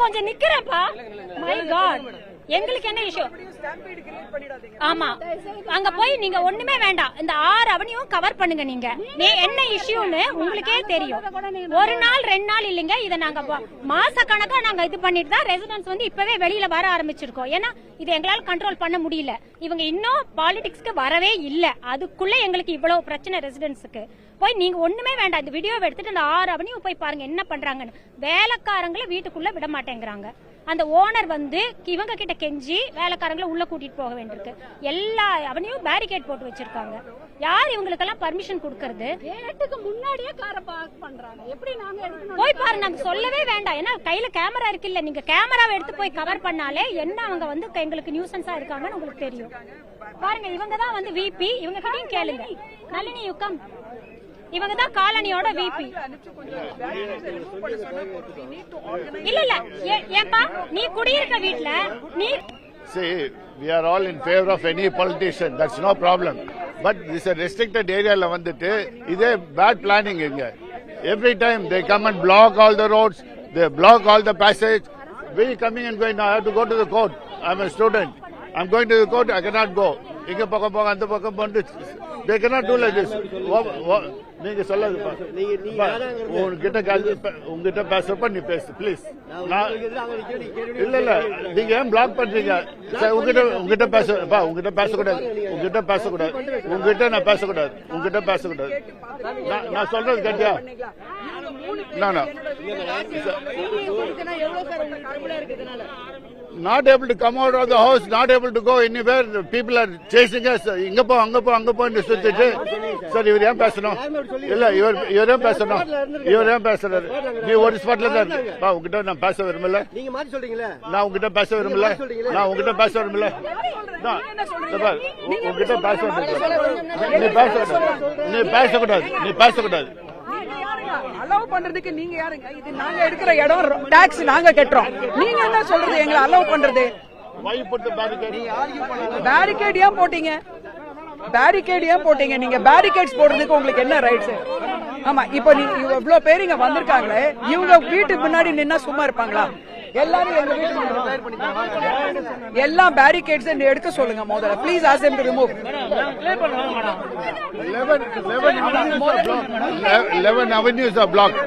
கொஞ்சம் நிக்கிறேன்ப்பா. My God, எங்களுக்கு என்ன இஷ்யூ? ஆமா, அங்க போய் நீங்க ஒண்ணுமே வேண்டாம், இந்த 6 அவனியும் கவர் பண்ணுங்க. நீங்க என்ன இஷ்யூன்னு உங்களுக்கே தெரியும். ஒரு நாள் 2 நாள் இல்லைங்க, இதை நாங்க மாச கணக்கா நாங்க இது பண்ணிட்டு தான் ரெசிடென்ட்ஸ் வந்து இப்பவே வெளியில வர ஆரம்பிச்சிருக்கோம். ஏன்னா இது எங்களால கண்ட்ரோல் பண்ண முடியல. இவங்க இன்னும் பாலிடிக்ஸ்க்கு வரவே இல்ல, அதுக்குள்ள எங்களுக்கு இவ்வளவு பிரச்சனை ரெசிடென்ட்ஸுக்கு. போய் நீங்க ஒண்ணுமே வேண்டாம், இந்த வீடியோவை எடுத்துட்டு அந்த 6 அவனியும் போய் பாருங்க என்ன பண்றாங்கன்னு. வேலைக்காரங்களை வீட்டுக்குள்ள விட மாட்டேங்கிறாங்க. அந்த ஓனர் வந்து இவங்க கிட்ட கெஞ்சி வேலைக்காரங்களை உள்ள கூட்டிட்டு போக வேண்டியிருக்கு. எல்லா அவனையும் பேரிகேட் போட்டு வச்சிருக்காங்க. யார் இவங்களுக்கெல்லாம் பர்மிஷன் கொடுக்கறது? கேட்டுக்கு முன்னாடியே காரை பார்க் பண்றாங்க. எப்படி நாங்க எடுக்கணும்? போய் பாரு, நாங்க சொல்லவே வேண்டாம். ஏன்னா கையில கேமரா இருக்கு இல்ல, நீங்க கேமராவை எடுத்து போய் கவர் பண்ணாலே என்ன அவங்க வந்து எங்களுக்கு நியூசன்ஸா இருக்காங்கன்னு உங்களுக்கு தெரியும். பாருங்க, இவங்க தான் வந்து விபி. இவங்க கிட்டயும் கேளுங்க. நளினி யுக்கம், இவங்க தான் காலனியோட விபி. இல்ல இல்ல, ஏப்பா நீ குடியிருக்க வீட்ல நீ See, we are all in favor of any politician. That's no problem. But this is a restricted area. La vandittu idhe bad planning inga. Every time they come and block all the roads, they block all the passage. We coming and going. I have to go to the court. I'm a student. I'm going to the court. I cannot go. Inga pakam poga andha pakam pondu. They cannot do like this. நீங்க சொல்லாதுப்பா. உங்ககிட்ட பேசுறப்ப நீ பேசு please. இல்ல இல்ல, நீங்க ஏன் black பண்றீங்க? உங்ககிட்ட பேசப்பா. உங்ககிட்ட பேசக்கூடாது. உங்ககிட்ட பேசக்கூடாது. உங்ககிட்ட நான் பேசக்கூடாது. உங்ககிட்ட பேசக்கூடாது. நான் சொல்றது கேட்டியா? Not able to come out of the house, not able to go anywhere. People are chasing us. இங்க போ அங்க போ அங்க போன்னு சுத்திட்டு. சார் இவர் ஏன் பேசணும்? இல்ல இவர் ஏன் பேசணும்? இவர் ஏன் பேசுறாரு? நீ ஒரு ஸ்பாட்ல தான் பா. உங்ககிட்ட நான் பேச விரும்பல. நீங்க மாத்தி சொல்றீங்களா? நான் உங்ககிட்ட பேச விரும்பல. நான் உங்ககிட்ட பேச விரும்பல. உங்ககிட்ட பேச விரும்பல. நீ பேசக்கூடாது. நீ பேசக்கூடாது. நீ பேசக்கூடாது. அலோவ் பண்றதுக்கு நீங்க யாருங்க? இது நாங்க எடுக்கிற இடம், டாக்ஸ் நாங்க கட்டுறோம். நீங்க என்ன சொல்றது எங்களை அலோவ் பண்றது? பேரிகேட் ஏன் போட்டீங்க? பேரிகேட் ஏன் போட்டீங்க? நீங்க பேரிகேட்ஸ் போடுறதுக்கு உங்களுக்கு என்ன ரைட்ஸ்? ஆமா, இப்ப இவ்வளவு பேர் இங்க வந்திருக்காங்களே, இவங்க வீட்டுக்கு முன்னாடி நின்னா சும்மா இருப்பாங்களா? எல்லாரும் எங்க வீட்டுக்கு எல்லாம் பேரிகேட்ஸ் எடுக்க சொல்லுங்க முதல்ல. Please ask them to remove. 11 avenues are blocked.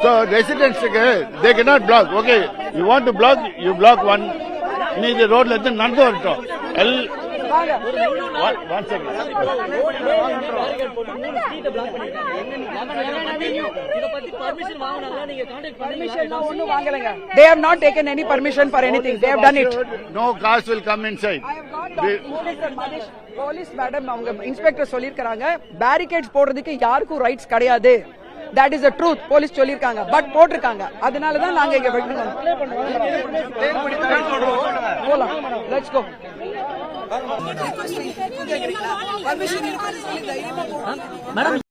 So residents, they cannot block. Okay, you want to block, you block one. நீ இந்த ரோட்ல இருந்து நடந்து வரட்டும். One second. They have not taken any permission for anything. They have done it. No cars will come inside. Police madam, அவங்க inspector சொல்லிருக்காங்க barricades போடுறதுக்கு யாருக்கும் ரைட்ஸ் கிடையாது. That is the truth. Police சொல்லிருக்காங்க, பட் போட்டிருக்காங்க. அதனால தான் நாங்க இங்க போலாம். Let's go. மேடம்